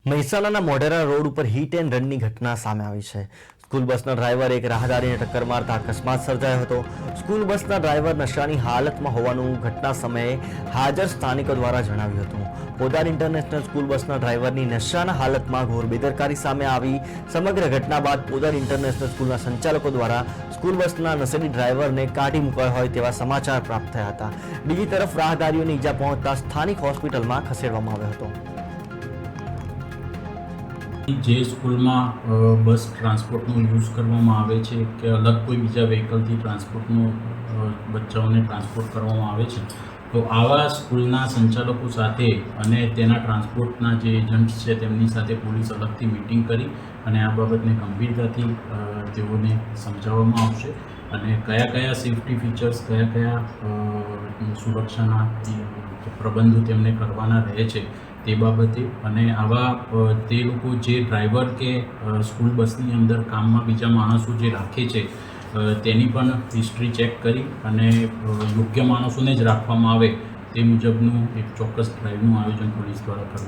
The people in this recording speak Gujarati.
મહેસાણાના મોઢેરા રોડ ઉપર હિટ એન્ડ રનની ઘટના સામે આવી છે। સ્કૂલ બસના ડ્રાઈવર એક રાહદારીને ટક્કર મારતા અકસ્માત સર્જાયો હતો। સ્કૂલ બસના ડ્રાઈવર નશાની હાલતમાં હોવાનું ઘટના સમયે હાજર સ્થાનિકો દ્વારા જણાવ્યું હતું। પોદાર ઇન્ટરનેશનલ સ્કૂલ બસના ડ્રાઈવરની નશાના હાલતમાં ઘોર બેદરકારી સામે આવી। સમગ્ર ઘટના બાદ પોદાર ઇન્ટરનેશનલ સ્કૂલના સંચાલકો દ્વારા સ્કૂલ બસના નશેડી ડ્રાઈવરને કાઢી મૂકાયો હોય તેવા સમાચાર પ્રાપ્ત થયા હતા। બીજી તરફ રાહદારીઓને ઈજા પહોંચતા સ્થાનિક હોસ્પિટલમાં ખસેડવામાં આવ્યો હતો। જે સ્કૂલમાં બસ ટ્રાન્સપોર્ટનો યુઝ કરવામાં આવે છે કે અલગ કોઈ બીજા વ્હીકલથી ટ્રાન્સપોર્ટનો બચ્ચાઓને ટ્રાન્સપોર્ટ કરવામાં આવે છે, તો આવા સ્કૂલના સંચાલકો સાથે અને તેના ટ્રાન્સપોર્ટના જે એજન્ટ્સ છે તેમની સાથે પોલીસ અલગથી મિટિંગ કરી અને આ બાબતને ગંભીરતાથી તેઓને સમજાવવામાં આવશે અને કયા કયા સેફ્ટી ફીચર્સ, કયા કયા સુરક્ષાના પ્રબંધો તેમને કરવાના રહે છે તે બાબતે અને આવા તે લોકો જે ડ્રાઈવર કે સ્કૂલ બસની અંદર કામમાં બીજા માણસો જે રાખે છે તેની પણ હિસ્ટ્રી ચેક કરી અને યોગ્ય માણસોને જ રાખવામાં આવે તે મુજબનું એક ચોક્કસ ડ્રાઈવનું આયોજન પોલીસ દ્વારા કરવામાં